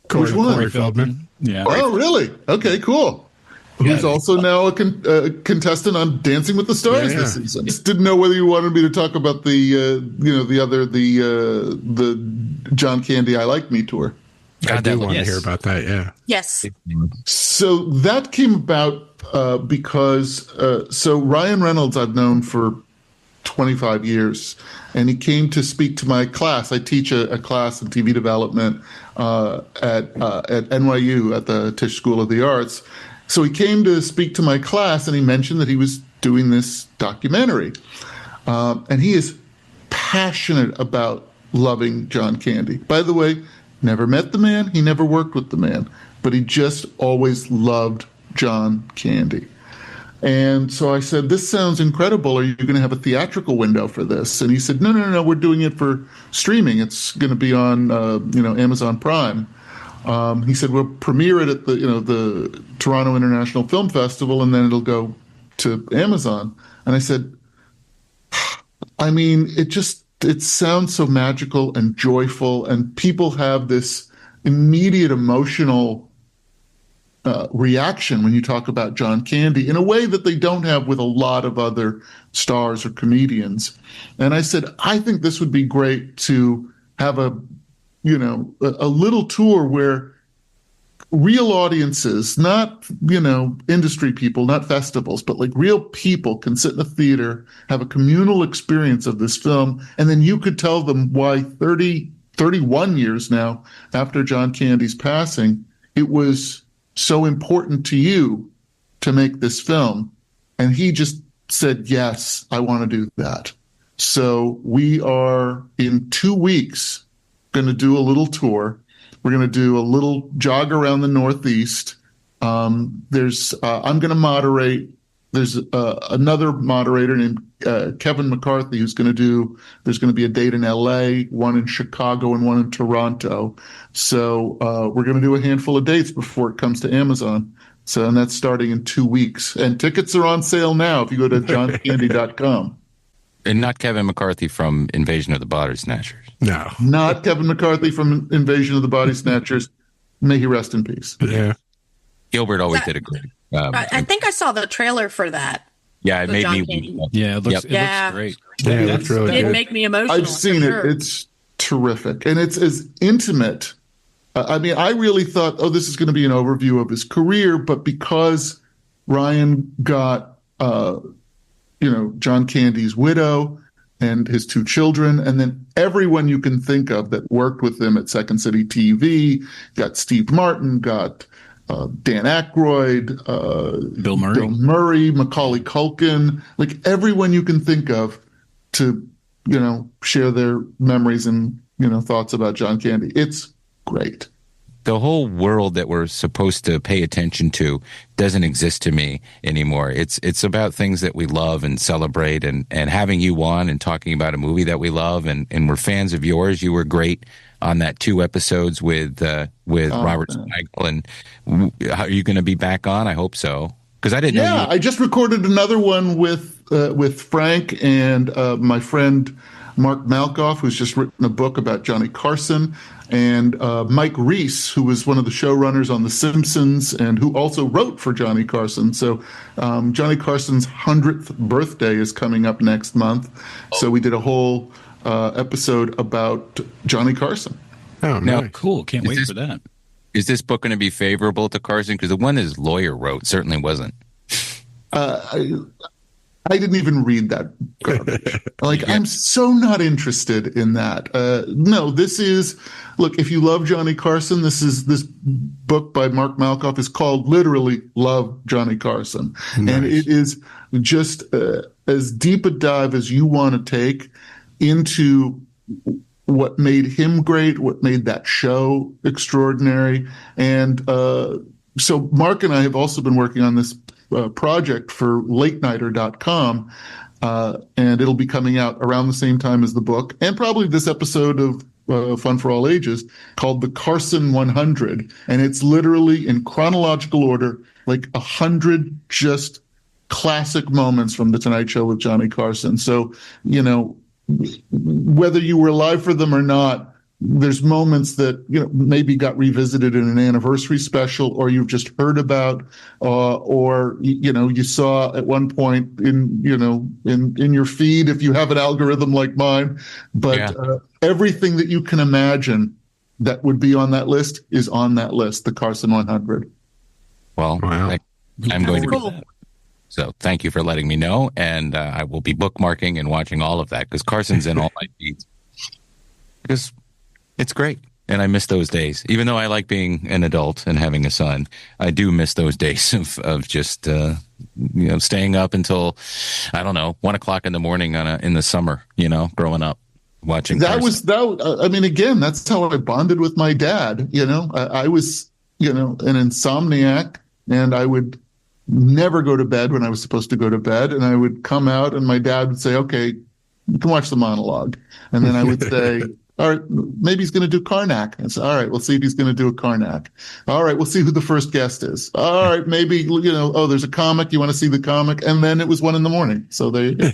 Corey Feldman. Yeah. Oh, really? Okay, cool. Who's also now a contestant on Dancing with the Stars this season. Just didn't know whether you wanted me to talk about the John Candy I Like Me tour. I do want to hear about that, yeah. Yes. So that came about because Ryan Reynolds I've known for 25 years, and he came to speak to my class. I teach a class in TV development at NYU at the Tisch School of the Arts. So he came to speak to my class, and he mentioned that he was doing this documentary. And he is passionate about loving John Candy. By the way, never met the man, he never worked with the man, but he just always loved John Candy. And so I said, this sounds incredible. Are you going to have a theatrical window for this? And he said, no, we're doing it for streaming. It's going to be on, Amazon Prime. He said, we'll premiere it at the Toronto International Film Festival, and then it'll go to Amazon. And I said, I mean, it sounds so magical and joyful, and people have this immediate emotional reaction when you talk about John Candy in a way that they don't have with a lot of other stars or comedians. And I said, I think this would be great to have a little tour where real audiences, not, industry people, not festivals, but like real people can sit in a theater, have a communal experience of this film, and then you could tell them why 31 years now after John Candy's passing, it was so important to you to make this film. And he just said, yes, I want to do that. So we are in 2 weeks going to do a little tour. We're going to do a little jog around the Northeast. I'm going to moderate. There's another moderator named Kevin McCarthy there's going to be a date in LA, one in Chicago, and one in Toronto. So we're going to do a handful of dates before it comes to Amazon. And that's starting in 2 weeks. And tickets are on sale now if you go to johncandy.com. And not Kevin McCarthy from Invasion of the Body Snatchers. No. Not Kevin McCarthy from Invasion of the Body Snatchers. May he rest in peace. Yeah. Gilbert always did a great I think I saw the trailer for that. Yeah, it made me. Yeah, it looks great. Yeah, it looks really good. It did make me emotional. I've seen it. It's terrific. And it's as intimate. I mean, I really thought, this is going to be an overview of his career, but because Ryan got, John Candy's widow and his 2 children, and then everyone you can think of that worked with him at Second City TV, got Steve Martin, got Dan Aykroyd, Bill Murray, Macaulay Culkin, like everyone you can think of to, share their memories and, thoughts about John Candy. It's great. The whole world that we're supposed to pay attention to doesn't exist to me anymore. It's about things that we love and celebrate, and having you on and talking about a movie that we love, and we're fans of yours. You were great on that 2 episodes with Robert Smigel. And are you going to be back on? I hope so. Because I didn't know. Yeah, I just recorded another one with Frank and my friend Mark Malkoff, who's just written a book about Johnny Carson. and Mike Reese, who was one of the showrunners on The Simpsons and who also wrote for Johnny Carson. So Johnny Carson's 100th birthday is coming up next month. So we did a whole episode about Johnny Carson. Oh, nice. Cool. Can't wait for that. Is this book going to be favorable to Carson? Because the one his lawyer wrote certainly wasn't. I didn't even read that garbage. I'm so not interested in that. No, this is, look, if you love Johnny Carson, this book by Mark Malkoff is called literally Love Johnny Carson. Nice. And it is just as deep a dive as you want to take into what made him great, what made that show extraordinary. And so Mark and I have also been working on this project for latenighter.com, and it'll be coming out around the same time as the book, and probably this episode of Fun for All Ages, called The Carson 100. And it's literally in chronological order, 100 just classic moments from The Tonight Show with Johnny Carson. So, whether you were alive for them or not, there's moments that maybe got revisited in an anniversary special, or you've just heard about, or you saw at one point in your feed if you have an algorithm like mine. But everything that you can imagine that would be on that list is on that list. The Carson 100. Well, wow. I'm going to read that. So thank you for letting me know, and I will be bookmarking and watching all of that because Carson's in all my feeds. Because it's great, and I miss those days. Even though I like being an adult and having a son, I do miss those days of just staying up until 1 o'clock in the morning in the summer. Growing up watching. Again, that's how I bonded with my dad. I was an insomniac, and I would never go to bed when I was supposed to go to bed, and I would come out, and my dad would say, "Okay, you can watch the monologue," and then I would say, all right, maybe he's going to do Karnak. And so, all right, we'll see if he's going to do a Karnak. All right, we'll see who the first guest is. All right, maybe, there's a comic. You want to see the comic? And then it was 1 a.m. So there you go.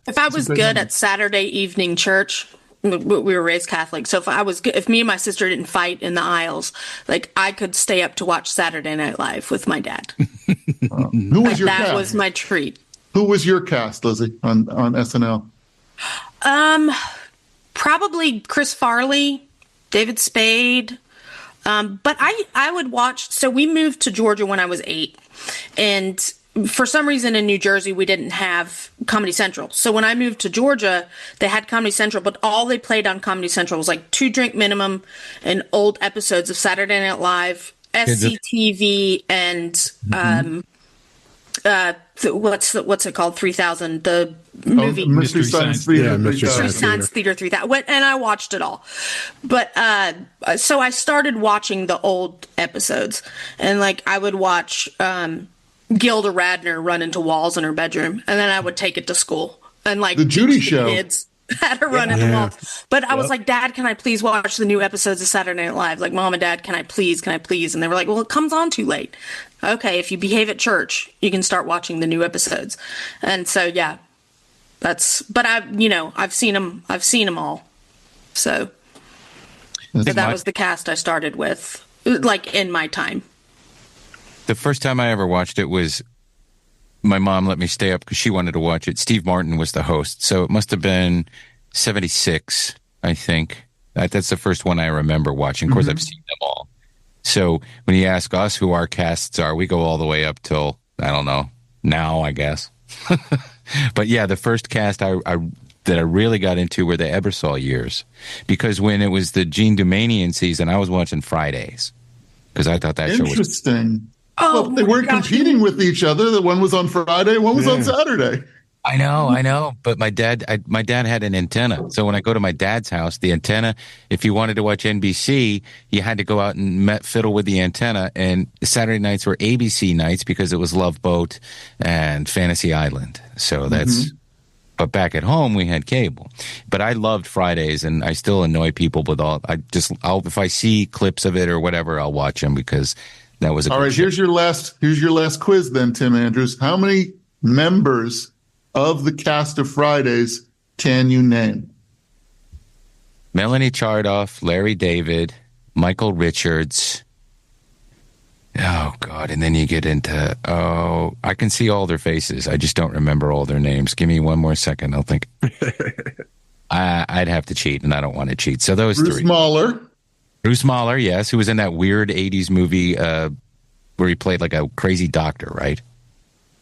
If I was good at Saturday evening church, we were raised Catholic. So if me and my sister didn't fight in the aisles, I could stay up to watch Saturday Night Live with my dad. Who was your cast? That was my treat. Who was your cast, Lizzie, on SNL? Probably Chris Farley, David Spade. But I would watch. So we moved to Georgia when I was 8. And for some reason in New Jersey, we didn't have Comedy Central. So when I moved to Georgia, they had Comedy Central, but all they played on Comedy Central was 2 drink minimum and old episodes of Saturday Night Live, SCTV, and what's it called? 3000, the movie. Mystery Science Theater. Mystery Science Theater 3000. And I watched it all. But so I started watching the old episodes, and I would watch Gilda Radner run into walls in her bedroom, and then I would take it to school and the Judy Show. Kids had her run into walls. But I was like, Dad, can I please watch the new episodes of Saturday Night Live? Mom and Dad, can I please? And they were like, well, it comes on too late. Okay, if you behave at church, you can start watching the new episodes. And so, but I've seen them all. So that was the cast I started with, in my time. The first time I ever watched it was my mom let me stay up because she wanted to watch it. Steve Martin was the host. So it must have been 76, I think. That's the first one I remember watching. Of course, I've seen them all. So when you ask us who our casts are, we go all the way up till, I don't know, now, I guess. But yeah, the first cast that I really got into were the Ebersol years. Because when it was the Gene Dumanian season, I was watching Fridays. Because I thought that show was... Interesting. Well, they weren't competing with each other. The one was on Friday, one was on Saturday. I know. But my dad had an antenna. So when I go to my dad's house, the antenna, if you wanted to watch NBC, you had to go out and fiddle with the antenna. And Saturday nights were ABC nights because it was Love Boat and Fantasy Island. So that's, but back at home, we had cable. But I loved Fridays, and I still annoy people with if I see clips of it or whatever, I'll watch them because that was all right. Show. Here's your last quiz then, Tim Andrews. How many members of the cast of Fridays can you name? Melanie Chardoff, Larry David, Michael Richards. Oh, God. And then you get into, I can see all their faces. I just don't remember all their names. Give me one more second. I'll think. I'd have to cheat, and I don't want to cheat. So those Bruce three. Bruce Mahler, yes, who was in that weird 80s movie where he played like a crazy doctor, right?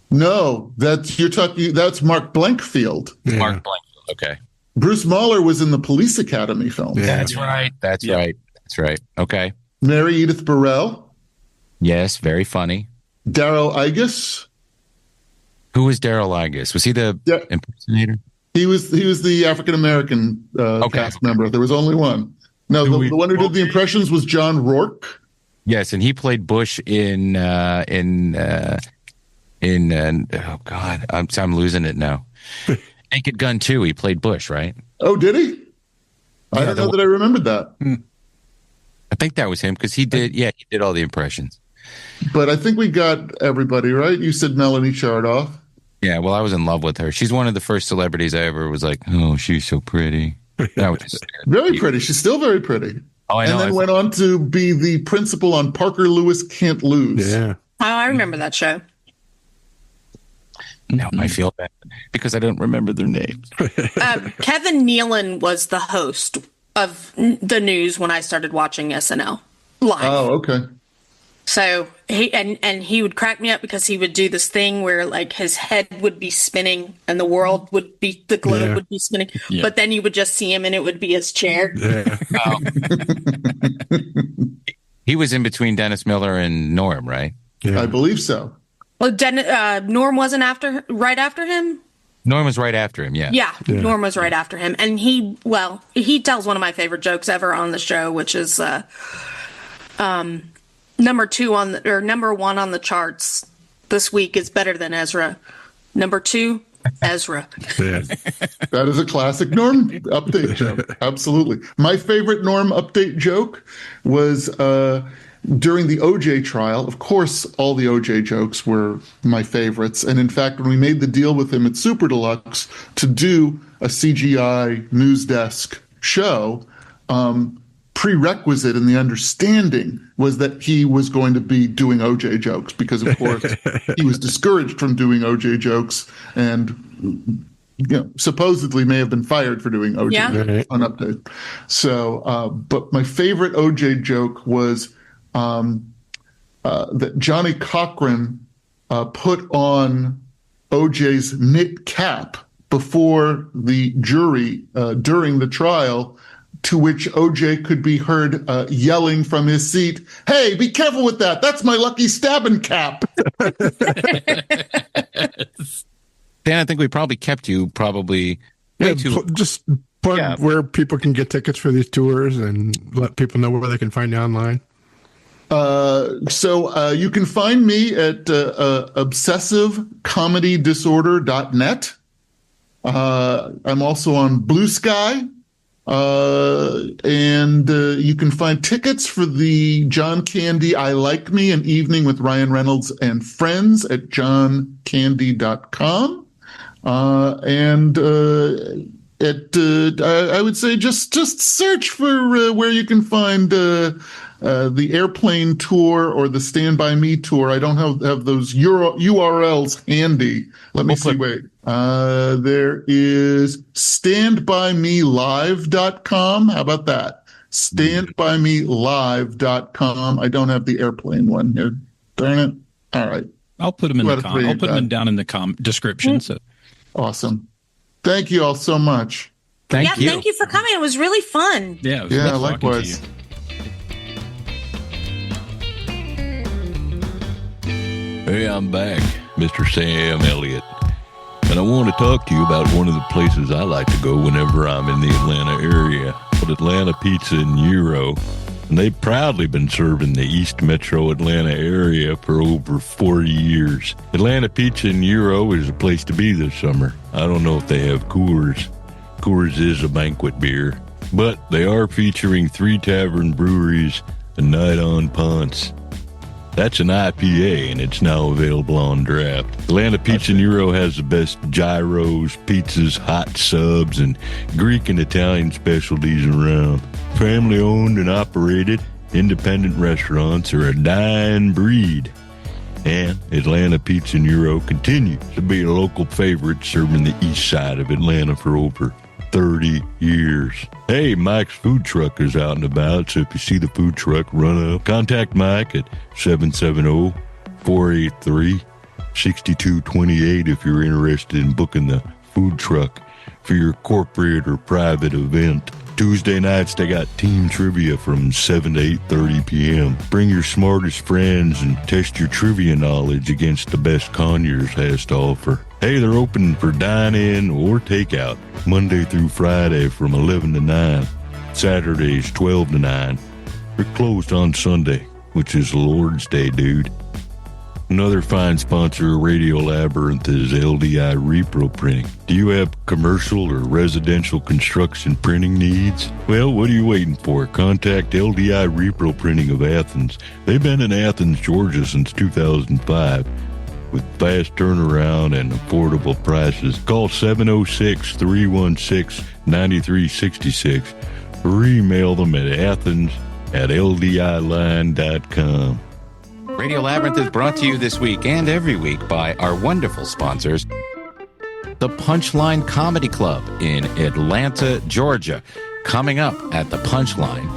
No, that's Mark Blankfield. Yeah. Mark Blankfield, okay. Bruce Mahler was in the Police Academy film. Yeah. That's right. That's right. Okay. Mary Edith Burrell. Yes, very funny. Darryl Igus. Who was Darryl Igus? Was he the impersonator? He was the African American cast member. There was only one. No, the one who did the impressions was John Rourke. Yes, and he played Bush in oh God, I'm losing it now. Naked Gun 2. He played Bush, right? Oh, did he? I don't know that I remembered that. I think that was him because he did. Yeah, he did all the impressions. But I think we got everybody right. You said Melanie Chardoff. Yeah, well, I was in love with her. She's one of the first celebrities I ever was like, oh, she's so pretty. That was just very pretty. She's still very pretty. Oh, I know. And then went on to be the principal on Parker Lewis Can't Lose. Yeah. Oh, I remember that show. Now I feel bad because I don't remember their names. Kevin Nealon was the host of the news when I started watching SNL live. Oh, okay. So he would crack me up because he would do this thing where like his head would be spinning and the globe would be spinning, but then you would just see him and it would be his chair. Yeah. He was in between Dennis Miller and Norm, right? Yeah. I believe so. Well, Norm wasn't right after him. Norm was right after him. Yeah. Norm was right after him, and he tells one of my favorite jokes ever on the show, which is number one on the charts this week is better than Ezra. Number 2, Ezra. Yeah. That is a classic Norm update joke. Absolutely. My favorite Norm update joke was during the OJ trial. Of course, all the OJ jokes were my favorites. And in fact, when we made the deal with him at Super Deluxe to do a CGI news desk show, prerequisite in the understanding was that he was going to be doing OJ jokes because, of course, he was discouraged from doing OJ jokes and supposedly may have been fired for doing OJ on Update. So, but my favorite OJ joke was that Johnny Cochran put on OJ's knit cap before the jury during the trial, to which OJ could be heard yelling from his seat, "Hey, be careful with that. That's my lucky stabbing cap." Dan, I think we probably kept you way too... Just plug where people can get tickets for these tours and let people know where they can find you online. So you can find me at obsessivecomedydisorder.net. I'm also on Blue Sky. And you can find tickets for the John Candy I Like Me, an evening with Ryan Reynolds and friends at johncandy.com. And I would say just search for where you can find the airplane tour or the Stand By Me tour. I don't have those URLs handy. Let me see. Wait. There is standbymelive.com. How about that? Standbymelive.com. I don't have the airplane one here. Darn it. All right. I'll put them in I'll put them down in the description. So. Awesome. Thank you all so much. Thank you. Thank you for coming. It was really fun. Yeah. Likewise. Hey, I'm back, Mr. Sam Elliott. And I want to talk to you about one of the places I like to go whenever I'm in the Atlanta area, called Atlanta Pizza and Euro. And they've proudly been serving the East Metro Atlanta area for over 40 years. Atlanta Pizza and Euro is a place to be this summer. I don't know if they have Coors. Coors is a banquet beer. But they are featuring 3 tavern breweries and Night on Ponce. That's an IPA, and it's now available on draft. Atlanta Pizza and Euro has the best gyros, pizzas, hot subs, and Greek and Italian specialties around. Family-owned and operated, independent restaurants are a dying breed. And Atlanta Pizza and Euro continues to be a local favorite, serving the east side of Atlanta for over 30 years. Hey, Mike's food truck is out and about, so if you see the food truck, run up. Contact Mike at 770-483-6228 if you're interested in booking the food truck for your corporate or private event. Tuesday nights, they got team trivia from 7 to 8:30 p.m. Bring your smartest friends and test your trivia knowledge against the best Conyers has to offer. Hey, they're open for dine-in or takeout Monday through Friday from 11 to 9. Saturdays, 12 to 9. They're closed on Sunday, which is Lord's Day, dude. Another fine sponsor of Radio Labyrinth is LDI Repro Printing. Do you have commercial or residential construction printing needs? Well, what are you waiting for? Contact LDI Repro Printing of Athens. They've been in Athens, Georgia since 2005 with fast turnaround and affordable prices. Call 706-316-9366 or email them at athens@ldiline.com. Radio Labyrinth is brought to you this week and every week by our wonderful sponsors, the Punchline Comedy Club in Atlanta, Georgia. Coming up at the Punchline,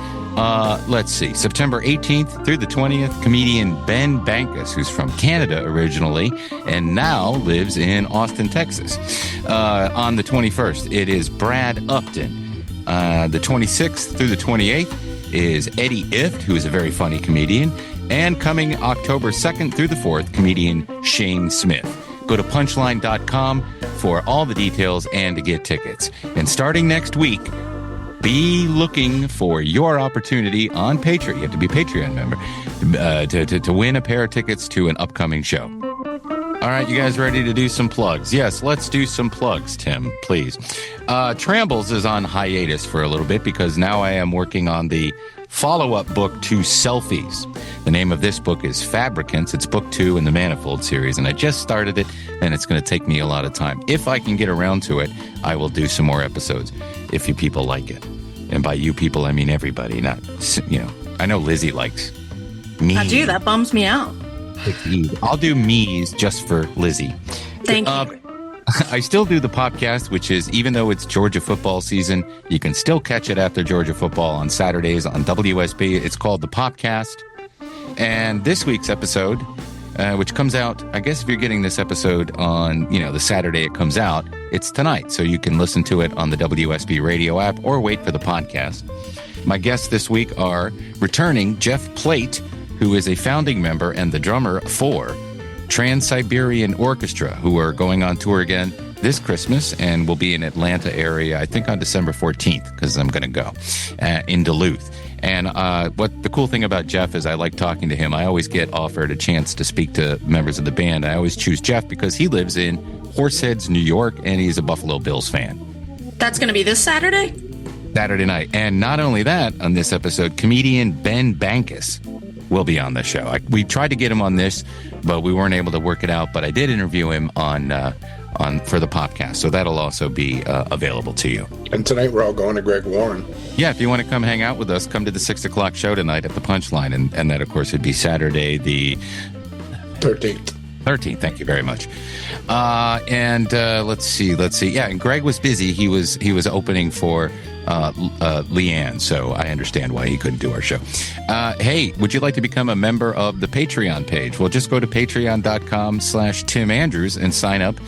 let's see, September 18th through the 20th, comedian Ben Bankus, who's from Canada originally and now lives in Austin, Texas. On the 21st, it is Brad Upton. The 26th through the 28th is Eddie Ift, who is a very funny comedian. And coming October 2nd through the 4th, comedian Shane Smith. Go to punchline.com for all the details and to get tickets. And starting next week, be looking for your opportunity on Patreon. You have to be a Patreon member to win a pair of tickets to an upcoming show. All right, you guys ready to do some plugs? Yes, let's do some plugs, Tim, please. Trambles is on hiatus for a little bit because now I am working on the follow-up book to Selfies. The name of this book is Fabricants. It's book 2 in the Manifold series, and I just started it, and it's going to take me a lot of time. If I can get around to it, I will do some more episodes, if you people like it. And by you people, I mean everybody, not, I know Lizzie likes me. I do. That bums me out. I'll do me's just for Lizzie. Thank you. I still do the podcast, which is, even though it's Georgia football season, you can still catch it after Georgia football on Saturdays on WSB. It's called the Podcast. And this week's episode, which comes out, I guess if you're getting this episode on, the Saturday it comes out, it's tonight. So you can listen to it on the WSB radio app or wait for the podcast. My guests this week are returning Jeff Plate, who is a founding member and the drummer for Trans-Siberian Orchestra, who are going on tour again this Christmas and will be in Atlanta area, I think on December 14th, because I'm going to go, in Duluth. And what the cool thing about Jeff is I like talking to him. I always get offered a chance to speak to members of the band. I always choose Jeff because he lives in Horseheads, New York, and he's a Buffalo Bills fan. That's going to be this Saturday? Saturday night. And not only that, on this episode, comedian Ben Bankus will be on the show. We tried to get him on this, but we weren't able to work it out. But I did interview him on for the podcast, so that'll also be available to you. And tonight we're all going to Greg Warren. Yeah, if you want to come hang out with us, come to the 6 o'clock show tonight at the Punchline, and that of course would be Saturday the 13th. 13th. Thank you very much. Let's see. Yeah, and Greg was busy. He was opening for Leanne, so I understand why he couldn't do our show. Hey, would you like to become a member of the Patreon page? Well, just go to patreon.com/Tim Andrews and sign up.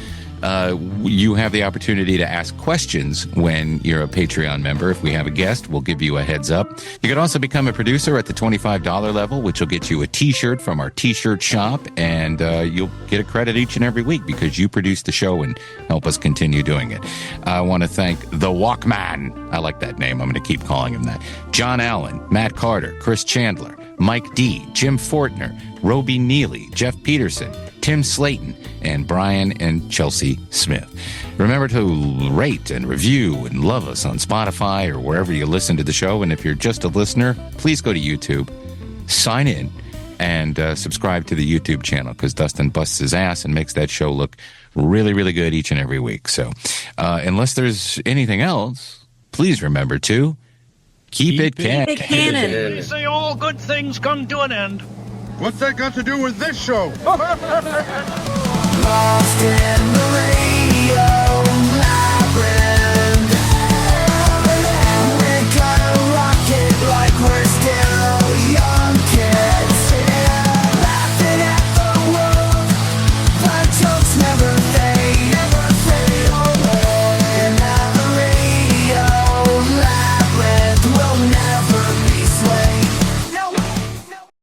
You have the opportunity to ask questions when you're a Patreon member. If we have a guest, we'll give you a heads up. You can also become a producer at the $25 level, which will get you a t-shirt from our t-shirt shop, and you'll get a credit each and every week because you produce the show and help us continue doing it. I want to thank the Walkman. I like that name. I'm going to keep calling him that. John Allen, Matt Carter, Chris Chandler, Mike D., Jim Fortner, Roby Neely, Jeff Peterson, Tim Slayton, and Brian and Chelsea Smith. Remember to rate and review and love us on Spotify or wherever you listen to the show. And if you're just a listener, please go to YouTube, sign in, and subscribe to the YouTube channel, because Dustin busts his ass and makes that show look really, really good each and every week. So unless there's anything else, please remember to keep it canon. They say all good things come to an end. What's that got to do with this show? Lost in the rain.